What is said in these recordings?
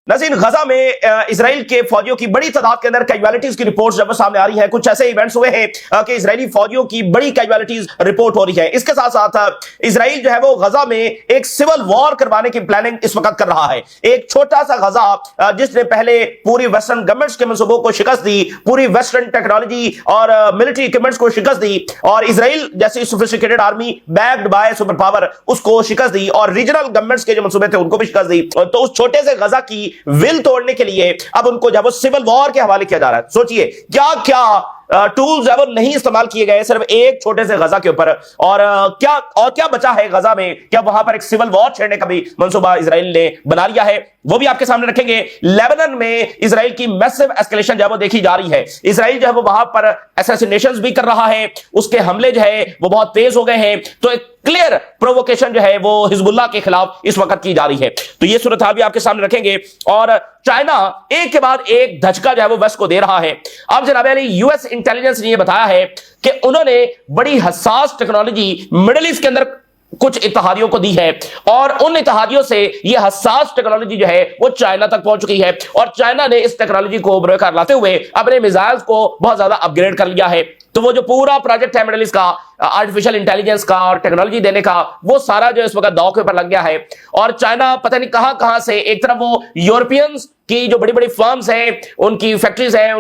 नाज़रीन, गजा में इजराइल के फौजियों की बड़ी तादाद के अंदर कैजुअलिटीज की रिपोर्ट्स जब सामने आ रही हैं। कुछ ऐसे इवेंट्स हुए हैं कि इजरायली फौजियों की बड़ी कैजुअलिटीज रिपोर्ट हो रही है। इसके साथ साथ इजराइल जो है वो गजा में एक सिविल वॉर करवाने की प्लानिंग इस वक्त कर रहा है। एक छोटा सा गजा जिसने पहले पूरी वेस्टर्न गवर्नमेंट्स के मंसूबों को शिकस्त दी, पूरी वेस्टर्न टेक्नोलॉजी और मिलिट्री इक्विपमेंट्स को शिकस्त दी, और इजराइल जैसी sophisticated army backed by super power उसको शिकस्त दी, और रीजनल गवर्नमेंट्स के जो मंसूबे थे उनको भी शिकस्त दी। तो उस छोटे से गजा की विल तोड़ने के लिए अब उनको जब सिविल वॉर के हवाले किया जा रहा है। सोचिए क्या क्या टूल्स अब नहीं इस्तेमाल किए गए सिर्फ एक छोटे से गजा के ऊपर, और क्या बचा है गजा में? क्या वहां पर एक सिविल वॉर छेड़ने का भी मंसूबा इजराइल ने बना लिया है? वो भी आपके सामने रखेंगे। लेबनान में इजराइल की मैसिव एस्केलेशन जो है वो देखी जा रही है। इजराइल जो है वो वहां पर असैसिनेशंस भी कर रहा है, उसके हमले जो है वो बहुत तेज हो गए हैं। तो एक क्लियर प्रोवोकेशन जो है वो हिजबुल्लाह के खिलाफ इस वक्त की जा रही है। तो ये सूरत हाल भी आपके सामने रखेंगे। और चाइना एक के बाद एक धचका जो है वो वेस्ट को दे रहा है। अब जनाब अली, यूएस इंटेलिजेंस ने यह बताया है कि उन्होंने बड़ी हसास टेक्नोलॉजी मिडिल ईस्ट के अंदर कुछ इत्तेहादियों को दी है, और उन इत्तेहादियों से यह हसास टेक्नोलॉजी जो है वो चाइना तक पहुंच चुकी है, और चाइना ने इस टेक्नोलॉजी को बरकरार लाते हुए अपने मिसाइल्स को बहुत ज्यादा अपग्रेड कर लिया है। तो वो जो पूरा प्रोजेक्ट है मिडिल ईस्ट का आर्टिफिशियल इंटेलिजेंस का और टेक्नोलॉजी देने का, वो सारा जो इस वक्त दांव के ऊपर लग गया है। और चाइना पता नहीं कहां कहां से, एक तरफ वो यूरोपियंस की जो बड़ी बड़ी फर्म्स हैं, उनकी फैक्ट्रीज हैं,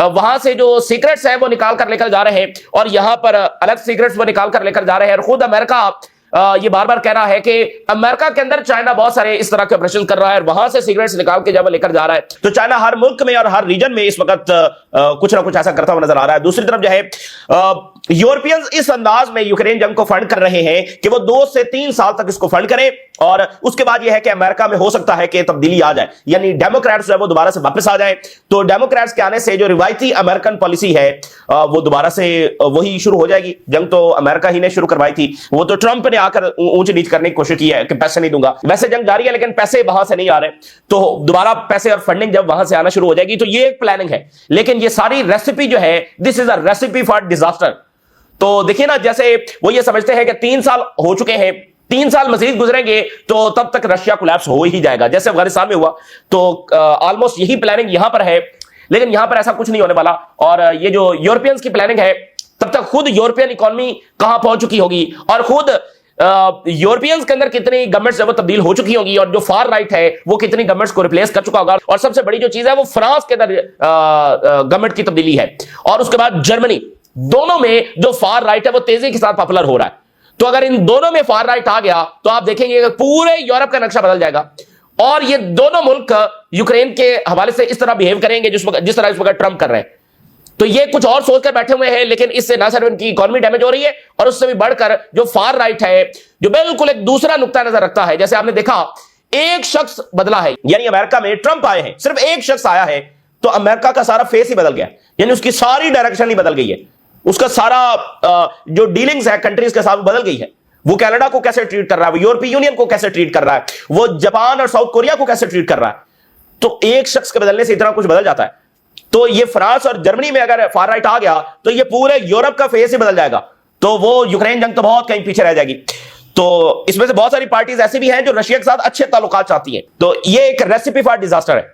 वहां से जो सीक्रेट्स हैं वो निकाल कर लेकर जा रहे हैं, और यहां पर अलग सीक्रेट्स वो निकाल कर लेकर जा रहे हैं। और खुद अमेरिका ये बार बार कह रहा है कि अमेरिका के अंदर चाइना बहुत सारे इस तरह के ऑपरेशन कर रहा है, और वहां से सिगरेट्स निकाल के जब लेकर जा रहा है। तो चाइना हर मुल्क में और हर रीजन में इस वक्त कुछ ना कुछ ऐसा करता हुआ नजर आ रहा है। दूसरी तरफ जो है यूरोपियंस इस अंदाज में यूक्रेन जंग को फंड कर रहे हैं कि वो 2 से 3 साल तक इसको फंड करें, और उसके बाद यह है कि अमेरिका में हो सकता है कि तब्दीली आ जाए, यानी डेमोक्रेट्स जो है वो दोबारा से वापस आ जाए। तो डेमोक्रेट्स के आने से जो रिवायती अमेरिकन पॉलिसी है वो दोबारा से वही शुरू हो जाएगी। जंग तो अमेरिका ही ने शुरू करवाई थी, वो तो ट्रंप ने आकर ऊंच नीच करने की कोशिश की है कि पैसे नहीं दूंगा। वैसे जंग जारी है लेकिन पैसे वहां से नहीं आ रहे, तो दोबारा पैसे और फंडिंग जब वहां से आना शुरू हो जाएगी। तो ये एक प्लानिंग है, लेकिन ये सारी रेसिपी जो है, this is a recipe for disaster. तो देखिए ना, जैसे वो ये समझते हैं कि 3 साल हो चुके हैं, 3 साल मजीद गुजरेंगे तो तब तक रशिया कोलैप्स हो ही जाएगा, जैसे अफगानिस्तान में हुआ। तो ऑलमोस्ट यही प्लानिंग यहां पर है, लेकिन यहां पर ऐसा कुछ नहीं होने वाला। और ये जो यूरोपियंस की प्लानिंग है, तब तक खुद यूरोपियन इकोनॉमी कहां पहुंच चुकी होगी, और खुद यूरोपियंस के अंदर कितनी गवर्नमेंट्स वो तब्दील हो चुकी होंगी, और जो फार राइट है वो कितनी गवर्नमेंट्स को रिप्लेस कर चुका होगा। और सबसे बड़ी जो चीज है वो फ्रांस के अंदर गवर्नमेंट की तब्दीली है, और उसके बाद जर्मनी। दोनों में जो फार राइट है वो तेजी के साथ पॉपुलर हो रहा है। तो अगर इन दोनों में फार राइट आ गया तो आप देखेंगे कि पूरे यूरोप का नक्शा बदल जाएगा, और ये दोनों मुल्क यूक्रेन के हवाले से इस तरह बिहेव करेंगे जिस तरह इस वक्त ट्रंप कर रहे हैं। तो ये कुछ और सोचकर बैठे हुए हैं, लेकिन इससे ना सिर्फ इनकी इकोनॉमी डैमेज हो रही है, और उससे भी बढ़कर जो फार राइट है, जो बिल्कुल एक दूसरा नुक्ता नजर रखता है। जैसे आपने देखा, एक शख्स बदला है, यानी अमेरिका में ट्रंप आए हैं, सिर्फ एक शख्स आया है तो अमेरिका का सारा फेस ही बदल गया, यानी उसकी सारी डायरेक्शन ही बदल गई है। उसका सारा जो डीलिंग्स है कंट्रीज के साथ बदल गई है। वो कनाडा को कैसे ट्रीट कर रहा है, वो यूरोपीय यूनियन को कैसे ट्रीट कर रहा है, वो जापान और साउथ कोरिया को कैसे ट्रीट कर रहा है। तो एक शख्स के बदलने से इतना कुछ बदल जाता है। तो ये फ्रांस और जर्मनी में अगर फार राइट आ गया तो ये पूरे यूरोप का फेस ही बदल जाएगा। तो वो यूक्रेन जंग तो बहुत कहीं पीछे रह जाएगी। तो इसमें से बहुत सारी पार्टीज ऐसी भी हैं जो रशिया के साथ अच्छे ताल्लुकात चाहती हैं। तो ये एक रेसिपी फॉर डिजास्टर है।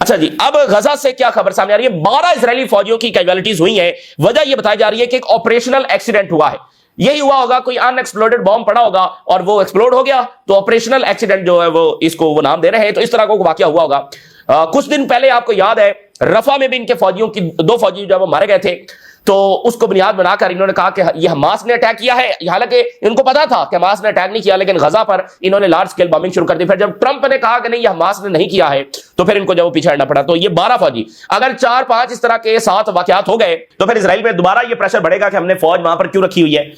अच्छा जी, अब गजा से क्या खबर सामने आ रही है? 12 इजरायली फौजियों की कैजुअलिटीज हुई है। वजह यह बताई जा रही है कि एक ऑपरेशनल एक्सीडेंट हुआ है। यही हुआ होगा, कोई अनएक्सप्लोडेड बॉम्ब पड़ा होगा और वो एक्सप्लोड हो गया, तो ऑपरेशनल एक्सीडेंट जो है वो इसको वो नाम दे रहे हैं। तो इस तरह को वाकया हुआ होगा। कुछ दिन पहले आपको याद है रफा में भी इनके फौजियों की 2 फौजी जो है वो मारे गए थे। तो उसको बुनियाद बनाकर इन्होंने कहा कि ये हमास ने अटैक किया है, हालांकि इनको पता था कि हमास ने अटैक नहीं किया, लेकिन गजा पर इन्होंने लार्ज स्केल बॉम्बिंग शुरू कर दी। फिर जब ट्रंप ने कहा कि नहीं ये हमास ने नहीं किया है, तो फिर इनको जब वो पीछे हटना पड़ा। तो ये 12 फौजी, अगर 4-5 इस तरह के 7 वाकयात हो गए तो फिर इजराइल पे दोबारा ये प्रेशर बढ़ेगा कि हमने फौज वहां पर क्यों रखी हुई है,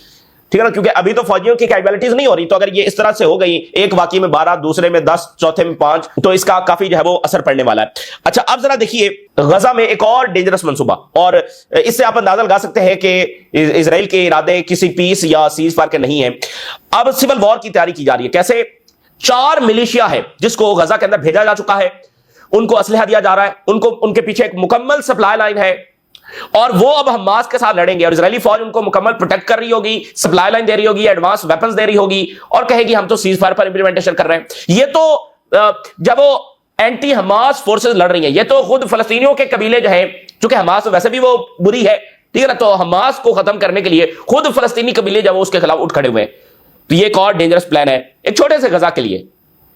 ठीक है ना, क्योंकि अभी तो फौजियों की कैजुअलिटीज नहीं हो रही। तो अगर ये इस तरह से हो गई, एक वाकई में 12, दूसरे में 10, चौथे में 5, तो इसका काफी जो है वो असर पड़ने वाला है। अच्छा, अब जरा देखिए गजा में एक और डेंजरस मंसूबा, और इससे आप अंदाजा लगा सकते हैं कि इजराइल के इरादे किसी पीस या सीज फायर के नहीं है। अब सिविल वॉर की तैयारी की जा रही है। कैसे? 4 मिलिशिया है जिसको गजा के अंदर भेजा जा चुका है, उनको असलहा दिया जा रहा है, उनको उनके पीछे एक मुकम्मल सप्लाई लाइन है, और वो अब हमास के साथ लड़ेंगे। और इजरायली फौज उनको मुकम्मल प्रोटेक्ट कर रही होगी, सप्लाई लाइन दे रही होगी, एडवांस वेपन्स दे रही होगी, और कहेगी हम तो सीज फायर पर इंप्लीमेंटेशन कर रहे हैं। ये तो जब वो एंटी हमास फोर्सेस लड़ रही हैं। ये तो खुद फलस्तीनियों के कबीले जो है, चूंकि हमास वैसे भी वो बुरी है, ठीक है ना, तो हमास को खत्म करने के लिए खुद फलस्तीनी कबीले जब उसके खिलाफ उठ खड़े हुए हैं। तो ये एक और डेंजरस प्लान है एक छोटे से गजा के लिए,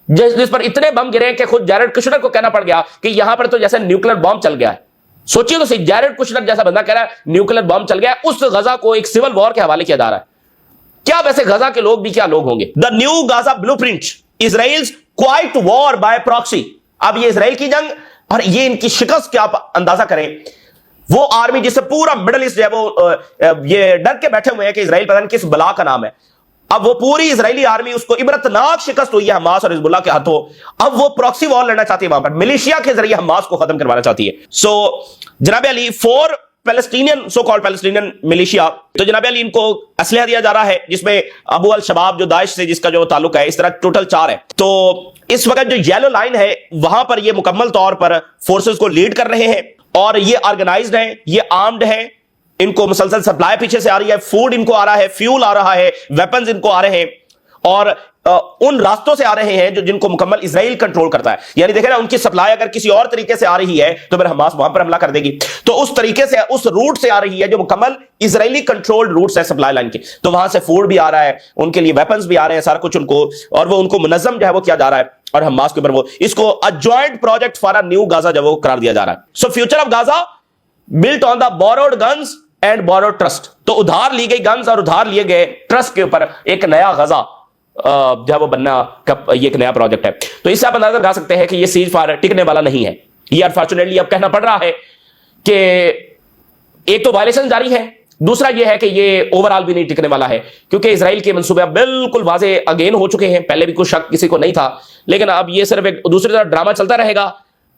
जिस पर इतने बम गिरे कि खुद जैरेड कुशनर को कहना पड़ गया कि यहां पर तो जैसे न्यूक्लियर बॉम्ब चल गया है। सोचिए तो सही, जैरेड कुशनर जैसा बंदा कह रहा है न्यूक्लियर बॉम्ब चल गया, उस गजा को एक सिविल वॉर के हवाले किया जा रहा है। क्या वैसे गजा के लोग भी क्या लोग होंगे। The new Gaza blueprint, Israel's quite war bye proxy. अब ये इजराइल की जंग और ये इनकी शिकस्त, क्या आप अंदाजा करें, वो आर्मी जिससे पूरा मिडल ईस्ट जो है वो ये डर के बैठे हुए हैं कि इजराइल पता नहीं किस बला का नाम है। अब वो पूरी इजरायली आर्मी उसको इबरतनाक शिकस्त हुई है हमास और हिजबुल्लाह के हाथों। अब वो प्रॉक्सी वॉर लड़ना चाहती है, वहां पर मिलिशिया के जरिए हमास को खत्म करवाना चाहती है। सो जनाब Ali, 4 Palestinian so called Palestinian militia, तो जनाब अली इनको असलहा दिया जा रहा है, जिसमें अबू अल शबाब जो दाइश से जिसका जो ताल्लुक है, इस तरह टोटल 4 है। तो इस वक्त जो येलो लाइन है वहां पर ये मुकम्मल तौर पर फोर्सेस को लीड कर रहे हैं और ये ऑर्गेनाइज्ड है, ये आर्म्ड है, इनको मुसलसल सप्लाई पीछे से आ रही है, फूड इनको आ रहा है, फ्यूल आ रहा है, वेपन्स इनको आ रहे हैं और उन रास्तों से आ रहे हैं जो जिनको मुकम्मल इजराइल कंट्रोल करता है। यानी देखें ना, उनकी सप्लाई अगर किसी और तरीके से आ रही है तो फिर हमास वहां पर हमला कर देगी। तो उस तरीके से उस रूट से आ रही है जो मुकम्मल इजरायली कंट्रोल्ड रूट है सप्लाई लाइन की। तो वहां से फूड भी आ रहा है, उनके लिए वेपन्स भी आ रहे हैं, सारा कुछ उनको, और वो उनको मुनज़्ज़म जो है वो किया जा रहा है और हमास के ऊपर वो इसको a joint project for a new Gaza जो वो करार दिया जा रहा है। So future of Gaza built on the borrowed guns and borrowed trust. तो उधार ली गई गन्स और उधार लिए गए ट्रस्ट के ऊपर एक नया गजा जो है वो बनना का ये एक नया प्रोजेक्ट है। तो इससे आप अंदाजा लगा सकते हैं कि ये सीज फायर टिकने वाला नहीं है। ये अनफॉर्चुनेटली अब कहना पड़ रहा है कि एक तो वायलेशन जारी है, दूसरा ये है कि ये ओवरऑल भी नहीं टिकने वाला है, क्योंकि इजराइल के मंसूबे बिल्कुल वाजे अगेन हो चुके हैं। पहले भी कुछ शक किसी को नहीं था, लेकिन अब ये सिर्फ एक दूसरी तरफ ड्रामा चलता रहेगा।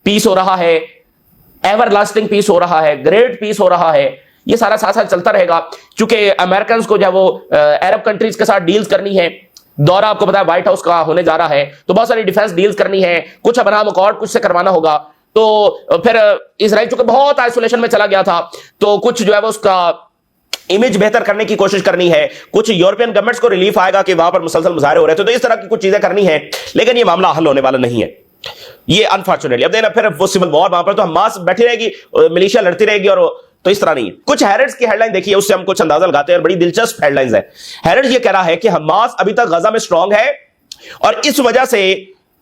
पीस हो रहा है, एवर लास्टिंग पीस हो रहा है, ग्रेट पीस हो रहा है, ये सारा साथ साथ चलता रहेगा। क्योंकि अमेरिकन को जो है वो अरब कंट्रीज के साथ डील्स करनी है, दौरा आपको पता है व्हाइट हाउस का होने जा रहा है, तो बहुत सारी डिफेंस डील्स करनी है, कुछ अब्राहम अकॉर्ड कुछ से करवाना होगा। तो फिर इजराइल चूंकि बहुत आइसोलेशन में चला गया था, तो कुछ जो है वो उसका इमेज बेहतर करने की कोशिश करनी है। कुछ यूरोपियन गवर्नमेंट्स को रिलीफ आएगा कि वहां पर मुसलसल मुजाहरे हो रहे थे, तो इस तरह की कुछ चीजें करनी है, लेकिन ये मामला हल होने वाला नहीं है ये अनफॉर्चुनेटली। अब देखना फिर वो सिविल वॉर वहां पर तो हमास बैठी रहेगी, मिलिशिया लड़ती रहेगी, और तो इस तरह नहीं है। कुछ हैरेड्स की हेडलाइन देखिए, उससे हम कुछ अंदाजा लगाते हैं, और बड़ी दिलचस्प हेडलाइंस है। हैरेड्स ये कह रहा है कि हमास अभी तक गजा में स्ट्रांग है और इस वजह से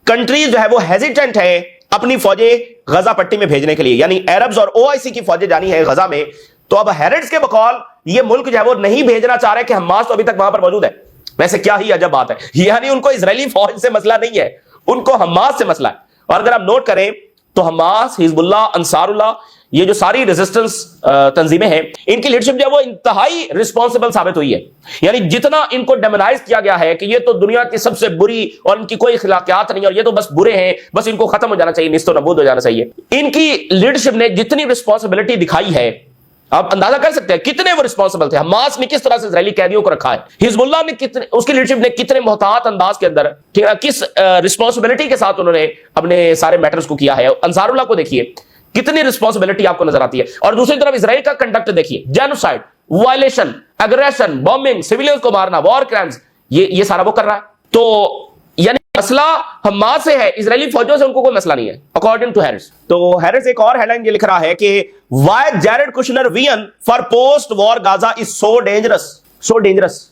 कंट्रीज जो है वो हेजिटेंट है अपनी फौजें गजा पट्टी में भेजने के लिए, यानी अरब्स और ओआईसी की फौजें जानी है गजा में। तो अब हैरेड्स के बकौल ये मुल्क जो है वो नहीं भेजना चाह रहे कि हमास तो अभी तक वहां पर मौजूद है। वैसे क्या ही अजब बात है, यानी उनको इजरायली फौज से मसला नहीं है, उनको हमास से मसला है। और अगर आप नोट करें तो हमास, हिजबुल्लाह, अंसारुल्लाह, ये जो सारी रेजिस्टेंस तंजीमें हैं, इनकी लीडरशिप जो है वो इंतहाई रिस्पॉन्सिबल साबित हुई है। यानी जितना इनको डेमोनाइज किया गया है कि ये तो दुनिया की सबसे बुरी और इनकी कोई खिलाकियात नहीं, और ये तो बस बुरे हैं, बस इनको खत्म हो जाना चाहिए, निस्तो नबूद हो जाना चाहिए। इनकी लीडरशिप ने जितनी रिस्पॉन्सिबिलिटी दिखाई है, आप अंदाजा कर सकते हैं कितने वो रिस्पॉन्सिबल थे। हमास ने किस तरह से इजरायली कैदियों को रखा है, हिजबुल्लाह ने कितने, उसकी लीडरशिप ने कितने मोहतात अंदाज के अंदर, ठीक है, किस रिस्पॉन्सिबिलिटी के साथ उन्होंने अपने सारे मैटर्स को किया है। अंसारुल्लाह को देखिए कितनी रिस्पॉन्सिबिलिटी आपको नजर आती है, और दूसरी तरफ इजराइल का कंडक्ट देखिए, genocide, violation, aggression, bombing, civilians को मारना, वॉर क्राइम्स, ये सारा वो कर रहा है। तो यानी मसला हमास से है, इजरायली फौजों से उनको कोई मसला नहीं है, अकॉर्डिंग टू हैरिस। तो हैरिस एक और हेडलाइन ये लिख रहा है कि why Jared Kushner vision for post war Gaza is so dangerous.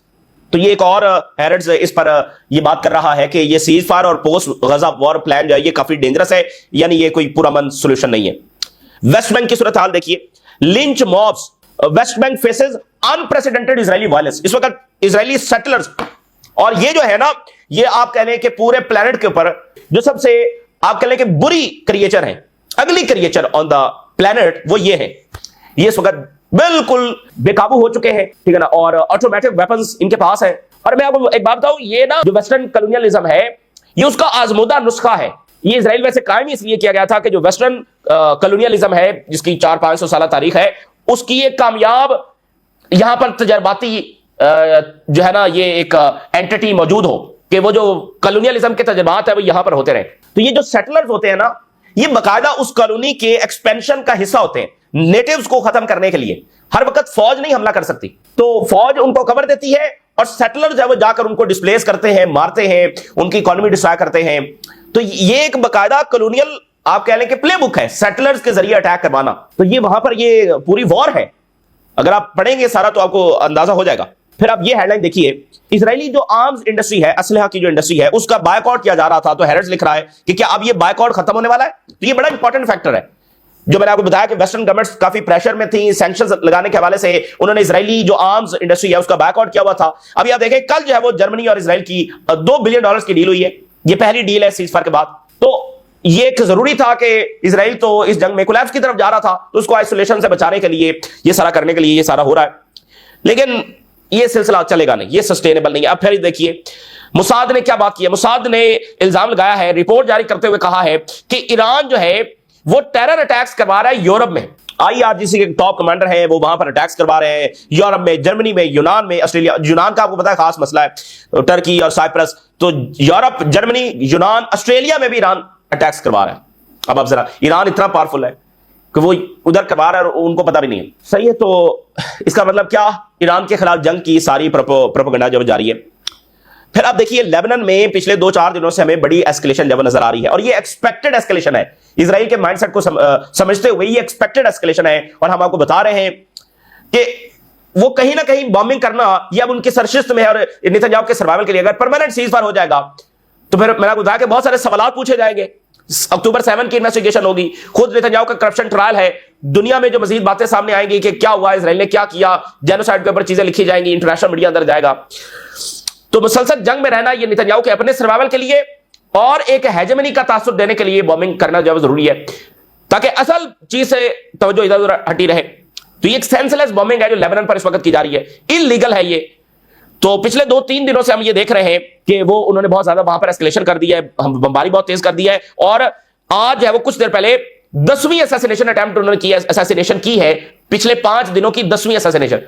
तो ये एक और हैरिस इस पर ये बात कर रहा है कि ये सीज फायर और पोस्ट गाजा वॉर प्लान जो है ये काफी डेंजरस है, यानी ये कोई पुरअमन सॉल्यूशन नहीं है। वेस्ट बैंक की सूरत हाल देखिए, lynch mobs, West Bank faces unprecedented Israeli violence. इस वक्त इजरायली सेटलर्स, और ये जो है ना, ये आप कह लें कि पूरे प्लेनेट के ऊपर जो सबसे आप कह लें कि बुरी क्रिएचर है, अगली क्रिएचर ऑन द प्लेनेट, वो ये है। ये इस वक्त बिल्कुल बेकाबू हो चुके हैं, ठीक है ना, और ऑटोमेटिक वेपन्स इनके पास है। और मैं आपको एक बात बताऊं, ये ना जो वेस्टर्न कॉलोनियलिज्म है, ये उसका आजमूदा नुस्खा है। ये इजराइल वैसे कायम इसलिए किया गया था कि जो वेस्टर्न कॉलोनियलिज्म है, जिसकी 400-500 साल तारीख है, उसकी एक कामयाब यहां पर तजर्बाती जो है ना ये एक एंटिटी मौजूद हो कि वो जो कॉलोनियलिज्म के तजर्बात है वो यहां पर होते रहे। तो ये जो सेटलर्स होते हैं ना, ये बकायदा उस कॉलोनी के एक्सपेंशन का हिस्सा होते हैं, नेटिव्स को खत्म करने के लिए। हर वक्त फौज नहीं हमला कर सकती, तो फौज उनको कवर देती है और सेटलर जो है वो जाकर उनको डिस्प्लेस करते हैं, मारते हैं, उनकी इकोनॉमी डिस्ट्रॉय करते हैं। तो ये एक बकायदा कॉलोनियल आप कह लें कि प्ले बुक है, सेटलर्स के जरिए अटैक करवाना। तो ये वहां पर ये पूरी वॉर है, अगर आप पढ़ेंगे सारा तो आपको अंदाजा हो जाएगा। फिर आप ये हेडलाइन देखिए, इजरायली जो आर्म्स इंडस्ट्री है, असलहा की जो इंडस्ट्री है, उसका बायकॉट किया जा रहा था। तो हेरल्ड लिख रहा है कि क्या अब ये बायकॉट खत्म होने वाला है? तो ये बड़ा इंपॉर्टेंट फैक्टर है, जो मैंने आपको बताया कि वेस्टर्न गवर्नमेंट्स काफी प्रेशर में थी, सैंक्शंस लगाने के हवाले से उन्होंने इजरायली जो आर्म्स इंडस्ट्री है उसका बायकॉट किया हुआ था। अभी आप देखें, कल जो है वो जर्मनी और इजराइल की $2 बिलियन की डील हुई है। ये पहली डील है सीजफायर के बाद। तो ये एक जरूरी था कि इजराइल तो इस जंग में कोलैप्स की तरफ जा रहा था, तो उसको आइसोलेशन से बचाने के लिए ये सारा करने के लिए ये सारा हो रहा है, लेकिन ये सिलसिला चलेगा नहीं, ये सस्टेनेबल नहीं है। अब फिर देखिए मुसाद ने क्या बात की है। मुसाद ने इल्जाम लगाया है, रिपोर्ट जारी करते हुए कहा है कि ईरान जो है वो टेरर अटैक्स करवा रहा है यूरोप में। IRGC के टॉप कमांडर हैं, वो वहां पर अटैक्स करवा रहे हैं यूरोप में, जर्मनी में, यूनान में, ऑस्ट्रेलिया। यूनान का आपको पता है खास मसला है, टर्की और साइप्रस। तो यूरोप, जर्मनी, यूनान, ऑस्ट्रेलिया में भी ईरान अटैक्स करवा रहा है। अब जरा, ईरान इतना पावरफुल है कि वो उधर करवा रहा है और उनको पता भी नहीं है। सही है, तो इसका मतलब क्या, ईरान के खिलाफ जंग की सारी प्रोपेगेंडा जो जारी है। फिर आप देखिए लेबनान में पिछले 2-4 दिनों से हमें बड़ी एस्केलेशन जब नजर आ रही है, और ये एक्सपेक्टेड एस्केलेशन है। इजराइल के माइंडसेट को समझते हुए ये एक्सपेक्टेड एस्केलेशन है, और हम आपको बता रहे हैं कि वो कहीं ना कहीं बॉम्बिंग करना ये अब उनके सरशिस्त में है। और नेतन्याहू के सर्वाइवल के लिए अगर परमानेंट सीजफायर हो जाएगा तो फिर मैंने आपको बताया कि बहुत सारे सवाल पूछे जाएंगे। अक्टूबर 7 की इन्वेस्टिगेशन होगी, खुद नेतन्याहू का करप्शन ट्रायल है, दुनिया में जो मजीद बातें सामने आएंगी कि क्या हुआ, इजराइल ने क्या किया, जेनोसाइड के ऊपर चीजें लिखी जाएंगी, इंटरनेशनल मीडिया अंदर जाएगा। तो मुसलसल जंग में रहना ये नेतन्याहू के अपने सर्वाइवल के लिए और एक हेजेमनी का तासुर देने के लिए बॉम्बिंग करना जो जरूरी है, ताकि असल चीज से तवज्जो इधर उधर हटी रहे। तो ये एक सेंसलेस बॉम्बिंग है जो लेबनान पर इस वक्त की जा रही है, इलीगल है ये। तो पिछले 2-3 दिनों से हम ये देख रहे हैं कि वो उन्होंने बहुत ज्यादा वहां पर एस्केलेशन कर दिया है, बमबारी बहुत तेज कर दिया है। और आज है वो कुछ देर पहले 10वीं असैसिनेशन अटेम्प्ट उन्होंने की है, असैसिनेशन की है, पिछले 5 दिनों की 10वीं असैसिनेशन।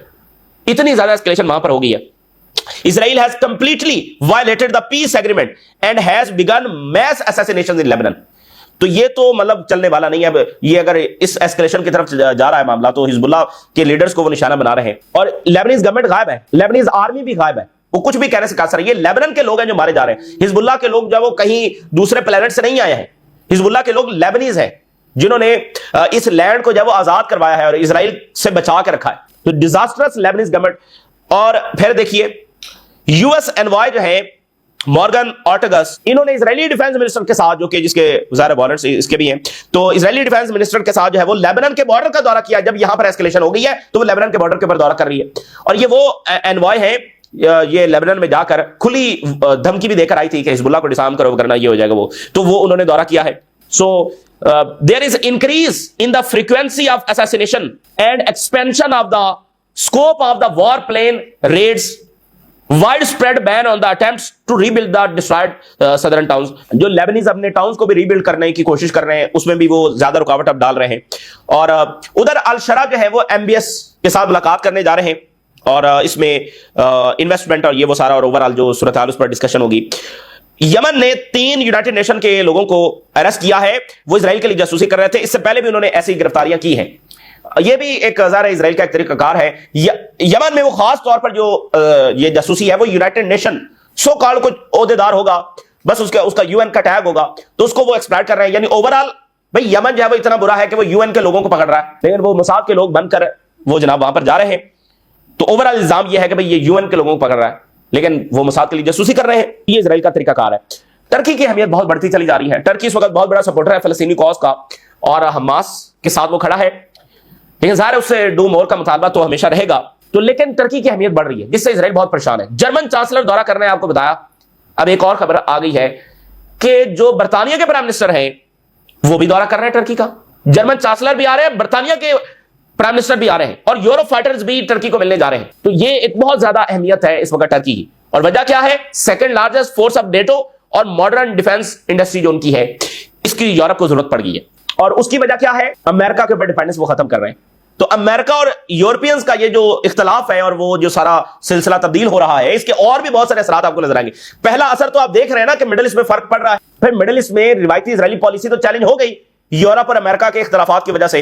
इतनी ज्यादा एस्केलेशन वहां पर हो गई है। Israel has completely violated the peace agreement and has begun mass assassinations in Lebanon. तो ये तो मतलब चलने वाला नहीं है। अब ये अगर इस एस्केलेशन की तरफ जा रहा है मामला, तो हिजबुल्लाह के लीडर्स को वो निशाना बना रहे हैं। और लेबनीज गवर्नमेंट गायब है, लेबनीज आर्मी भी गायब है, वो कुछ भी कहने से कासर है। ये लेबनान के लोग हैं जो मारे जा रहे हैं। हिजबुल्लाह के लोग जो वो कहीं दूसरे प्लेनेट से नहीं आए हैं, हिजबुल्लाह के लोग लेबनीज हैं जिन्होंने इस लैंड को जब वो आजाद करवाया है और इसराइल से बचा के रखा है। तो डिजास्टरस लेबनीज गवर्नमेंट। और फिर देखिए यूएस एनवॉय जो है मॉर्गन ऑर्टेगस, इन्होंने इजरायली डिफेंस मिनिस्टर के साथ, जो कि जिसके वज़ार बॉर्डर इसके भी हैं, तो इजरायली डिफेंस मिनिस्टर के साथ जो है वो लेबनान के बॉर्डर का दौरा किया। जब यहां पर एस्केलेशन हो गई है तो वो लेबनान के बॉर्डर के ऊपर दौरा कर रही है। और ये वो एनवॉय है, ये लेबनान में जाकर खुली धमकी भी देकर आई थी कि हिजबुल्लाह को डिसार्म करो, करना ये हो जाएगा वो, तो वो उन्होंने दौरा किया है। So there is increase in the frequency of assassination and expansion of the scope of the war plane raids, widespread ban on the attempts to rebuild the destroyed southern towns. जो लेबनीज अपने towns को भी rebuild करने की कोशिश कर रहे हैं, उसमें भी वो ज्यादा रुकावट अब डाल रहे हैं। और उधर अल शरा जो है वो MBS के साथ मुलाकात करने जा रहे हैं, और इसमें इन्वेस्टमेंट और ये वो सारा और ओवरऑल जो सूरत हाल उस पर डिस्कशन होगी। यमन ने 3 यूनाइटेड नेशन के लोगों को अरेस्ट किया है, वो इजराइल के लिए जासूसी कर रहे थे। इससे पहले भी उन्होंने ऐसी गिरफ्तारियां की हैं। ये भी एक ज़ाहिर इजराइल का एक तरीकाकार है। यमन में वो खास तौर पर जो ये जासूसी है, वो यूनाइटेड नेशन सो कॉल्ड कुछ ओहदेदार होगा, बस उसका UN का टैग होगा, तो उसको वो एक्सप्लॉइट कर रहे हैं। यानी ओवरऑल भाई यमन जो है वो इतना बुरा है कि वो UN के लोगों को पकड़ रहा है, लेकिन वो मोसाद के लोग बनकर वो जनाब वहां पर जा रहे हैं। तो ओवरऑल इल्जाम ये है कि भाई ये UN के लोगों को पकड़ रहा है, लेकिन वो मोसाद के लिए जासूसी कर रहे हैं। ये इजराइल का तरीकाकार है। टर्की की अहमियत बहुत बढ़ती चली जा रही है। टर्की इस वक्त बहुत बड़ा सपोर्टर है फलस्तीनी कॉज का, और हमास के साथ वो खड़ा है, लेकिन ज़ाहिर है उससे डू मोर का मुतालबा तो हमेशा रहेगा। तो लेकिन टर्की की अहमियत बढ़ रही है, जिससे इजराइल बहुत परेशान है। जर्मन चांसलर दौरा करने आपको बताया। अब एक और खबर आ गई है कि जो बर्तानिया के प्राइम मिनिस्टर हैं वो भी दौरा कर रहे हैं टर्की का। जर्मन चांसलर भी आ रहे हैं, बर्तानिया के प्राइम मिनिस्टर भी आ रहे हैं, और यूरो फाइटर्स भी टर्की को मिलने जा रहे हैं। तो ये एक बहुत ज्यादा अहमियत है इस वक्त टर्की की। और वजह क्या है? Second largest force of NATO और मॉडर्न डिफेंस इंडस्ट्री जो उनकी है, इसकी यूरोप को जरूरत पड़ गई है। और उसकी वजह क्या है? अमेरिका के ऊपर डिपेंडेंस वो खत्म कर रहे हैं। तो अमेरिका और यूरोपियंस का ये जो इख्तलाफ है और वो जो सारा सिलसिला तब्दील हो रहा है, इसके और भी बहुत सारे असरात आपको नजर आएंगे। पहला असर तो आप देख रहे हैं ना कि मिडिल ईस्ट में फर्क पड़ रहा है। फिर मिडिल ईस्ट में रिवायती इजरायली पॉलिसी तो चैलेंज हो गई यूरोप और अमेरिका के इख्तलाफात की वजह से।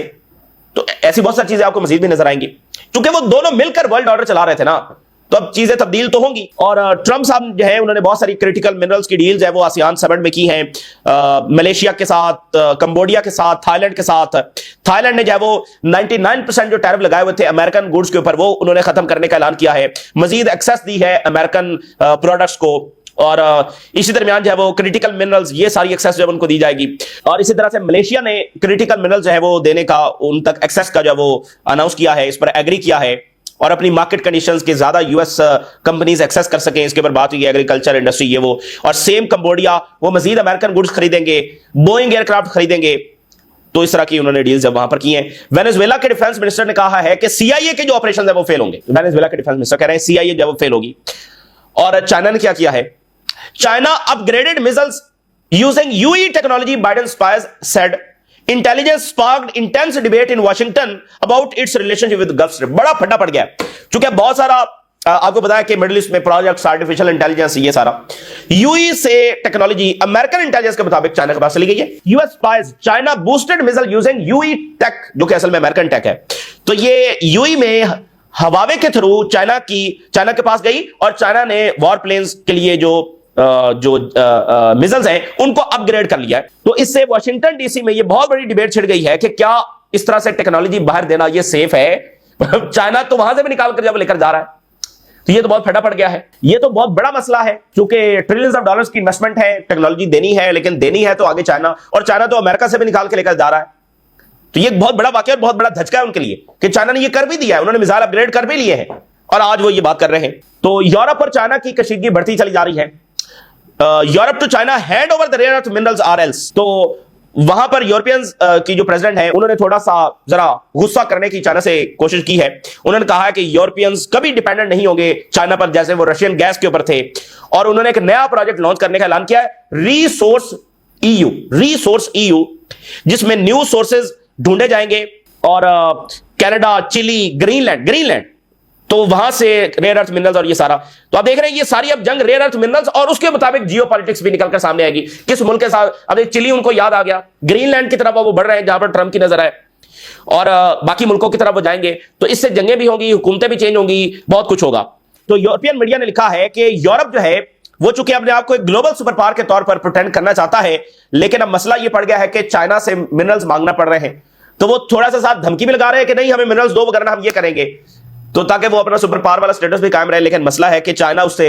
तो ऐसी बहुत सारी चीजें आपको मजीद भी नजर आएंगी, क्योंकि वो दोनों मिलकर वर्ल्ड ऑर्डर चला रहे थे ना। तो अब चीजें तब्दील तो होंगी। और ट्रंप साहब जो है उन्होंने बहुत सारी क्रिटिकल मिनरल्स की डील्स है वो आसियान समिट में की हैं, मलेशिया के साथ, कंबोडिया के साथ, थाईलैंड के साथ। थाईलैंड ने जो है वो 99% जो टैरिफ लगाए हुए थे अमेरिकन गुड्स के ऊपर वो उन्होंने खत्म करने का ऐलान किया है, मजीद एक्सेस दी है अमेरिकन प्रोडक्ट्स को। और इसी दरमियान जो है वो क्रिटिकल मिनरल्स ये सारी एक्सेस जो है उनको दी जाएगी। और इसी तरह से मलेशिया ने क्रिटिकल मिनरल्स जो है वो देने का, उन तक एक्सेस का जो है वो अनाउंस किया है, इस पर एग्री किया है और अपनी मार्केट कंडीशंस के ज्यादा यूएस कंपनीज एक्सेस कर सकें, इसके ऊपर बात हुई है, एग्रीकल्चर इंडस्ट्री ये वो। और सेम कंबोडिया वो मजीद अमेरिकन गुड्स खरीदेंगे, बोइंग एयरक्राफ्ट खरीदेंगे। तो इस तरह की उन्होंने डील्स जब वहां पर की हैं। वेनेजुएला के डिफेंस मिनिस्टर ने कहा है कि सीआईए के जो ऑपरेशन है वो फेल होंगे। वेनेजुएला के डिफेंस मिनिस्टर कह रहे हैं सीआईए जब फेल होगी। और चाइना ने क्या किया है, China upgraded missiles using UAE technology, Biden spies said. Intelligence sparked intense debate in Washington about its relationship with Gulf stream. बड़ा फड्डा पड़ गया चूंकि बहुत सारा आपको बताया कि मिडिल ईस्ट में प्रोजेक्ट्स, आर्टिफिशियल इंटेलिजेंस, ये सारा यूई से टेक्नोलॉजी अमेरिकन इंटेलिजेंस के मुताबिक चाइना के पास चली गई है। US spies China boosted missile using UAE tech, जो कि असल में अमेरिकन टेक है। तो ये यूई में हवावे के थ्रू चाइना के पास गई और चाइना ने वॉर प्लेन्स के लिए जो मिसाइल्स हैं उनको अपग्रेड कर लिया है। तो इससे वाशिंगटन डीसी में ये बहुत बड़ी डिबेट छिड़ गई है कि क्या इस तरह से टेक्नोलॉजी बाहर देना ये सेफ है। चाइना तो वहां से भी निकाल कर जब लेकर जा रहा है, तो ये तो बहुत फटा पड़ गया है। ये तो बहुत बड़ा मसला है क्योंकि ट्रिलियंस ऑफ डॉलर्स की इन्वेस्टमेंट है, टेक्नोलॉजी देनी है, लेकिन देनी है तो आगे चाइना, और चाइना तो अमेरिका से भी निकाल के लेकर जा रहा है। तो ये बहुत बड़ा वाकया और बहुत बड़ा धचका है उनके लिए कि चाइना ने ये कर भी दिया है, उन्होंने मिसाइल अपग्रेड कर भी लिए हैं और आज वो ये बात कर रहे हैं। तो यूरोप और चाइना की कशीदगी बढ़ती चली जा रही है। Europe to China hand over the rare earth minerals or else. तो वहां पर यूरोपियंस की जो प्रेसिडेंट है उन्होंने थोड़ा सा जरा गुस्सा करने की चाइना से कोशिश की है। उन्होंने कहा है कि यूरोपियंस कभी डिपेंडेंट नहीं होंगे चाइना पर जैसे वो रशियन गैस के ऊपर थे। और उन्होंने एक नया प्रोजेक्ट लॉन्च करने का ऐलान किया है, रिसोर्स ईयू, जिसमें न्यू सोर्सेज ढूंढे जाएंगे और कनाडा, चिली, ग्रीनलैंड, तो वहां से रेयर अर्थ मिनरल्स और ये सारा। तो आप देख रहे हैं ये सारी अब जंग रेयर अर्थ मिनरल्स और उसके मुताबिक जियोपॉलिटिक्स भी निकलकर सामने आएगी, किस मुल्क के साथ। अब चिली उनको याद आ गया, ग्रीनलैंड की तरफ वो बढ़ रहे हैं जहां पर ट्रंप की नजर है, और बाकी मुल्कों की तरफ वो जाएंगे। तो इससे जंगें भी होंगी, हुकूमतें भी चेंज होंगी, बहुत कुछ होगा। तो यूरोपियन मीडिया ने लिखा है कि यूरोप जो है वो चूंकि अपने आप को एक ग्लोबल सुपर पावर के तौर पर प्रिटेंड करना चाहता है, लेकिन अब मसला ये पड़ गया है कि चाइना से मिनरल्स मांगना पड़ रहे हैं। तो वो थोड़ा सा साथ धमकी भी लगा रहे हैं कि नहीं हमें मिनरल्स दो वगैरह, हम ये करेंगे, तो ताकि वो अपना सुपर पावर वाला स्टेटस भी कायम रहे। लेकिन मसला है कि चाइना उससे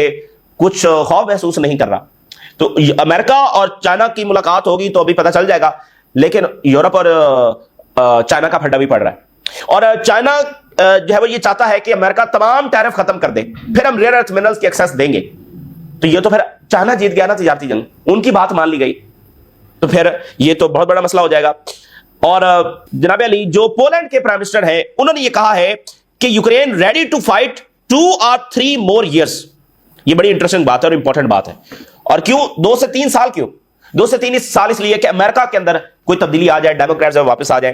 कुछ खौफ महसूस नहीं कर रहा। तो अमेरिका और चाइना की मुलाकात होगी तो अभी पता चल जाएगा, लेकिन यूरोप और चाइना का फड्डा भी पड़ रहा है। और चाइना जो है वो ये चाहता है कि अमेरिका तमाम टैरिफ खत्म कर दे, फिर हम रेयर अर्थ मिनरल्स की एक्सेस देंगे। तो ये तो फिर चाइना जीत गया ना तजारती जंग, उनकी बात मान ली गई, तो फिर ये तो बहुत बड़ा मसला हो जाएगा। और जनाब अली जो पोलैंड के प्राइम मिनिस्टर हैं उन्होंने ये कहा है कि Ukraine ready to fight 2 or 3 more years। ये बड़ी इंटरेस्टिंग बात है और इंपॉर्टेंट बात है। और क्यों 2 से 3 साल? क्यों 2 से 3 साल? इसलिए कि अमेरिका के अंदर कोई तब्दीली आ जाए, डेमोक्रेट्स वापस आ जाए।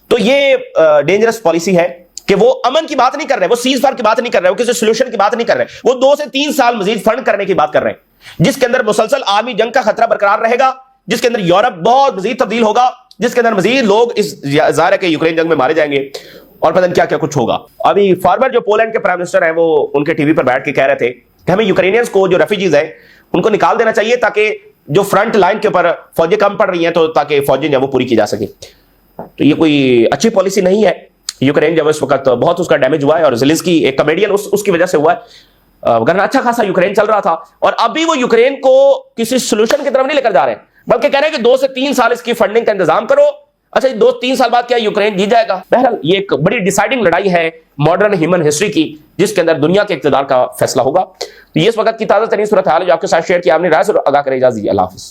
तो ये डेंजरस पॉलिसी है कि वो अमन की बात नहीं कर रहे, वो सीज फायर की बात नहीं कर रहे, वो किसी सोल्यूशन की बात नहीं कर रहे, वो 2 से 3 साल मजीद फंड करने की बात कर रहे हैं, जिसके अंदर मुसलसल आर्मी जंग का खतरा बरकरार रहेगा, जिसके अंदर यूरोप बहुत मजीद तब्दील होगा, जिसके अंदर मजीद लोग इस जाहिर है कि यूक्रेन जंग में मारे जाएंगे और पता नहीं क्या क्या कुछ होगा। अभी फार्मर जो पोलैंड के प्राइम मिनिस्टर हैं वो उनके टीवी पर बैठ के कह रहे थे कि हमें यूक्रेनियंस को, जो रेफ्यूजीज हैं, उनको निकाल देना चाहिए ताकि जो फ्रंट लाइन के ऊपर फौजें कम पड़ रही हैं तो ताकि फौजें जब वो पूरी की जा सके। तो ये कोई अच्छी पॉलिसी नहीं है। यूक्रेन जब इस वक्त बहुत उसका डैमेज हुआ है और ज़ेलेंस्की एक कॉमेडियन उसकी वजह से हुआ है, वरना अच्छा खासा यूक्रेन चल रहा था। और अभी वो यूक्रेन को किसी सोल्यूशन की तरफ नहीं लेकर जा रहे हैं, बल्कि कह रहे हैं कि 2 से 3 साल इसकी फंडिंग का इंतजाम करो। अच्छा 2-3 साल बाद क्या यूक्रेन जीत जाएगा? बहरहाल ये एक बड़ी डिसाइडिंग लड़ाई है मॉडर्न ह्यूमन हिस्ट्री की, जिसके अंदर दुनिया के इक़्तिदार का फैसला होगा। तो ये इस वक्त की ताज़ा तरीन सूरत हाल जो आपके साथ शेयर किया, आपने राय से आगाह करें। इजाज़त दीजिए, अल्लाह हाफ़िज़।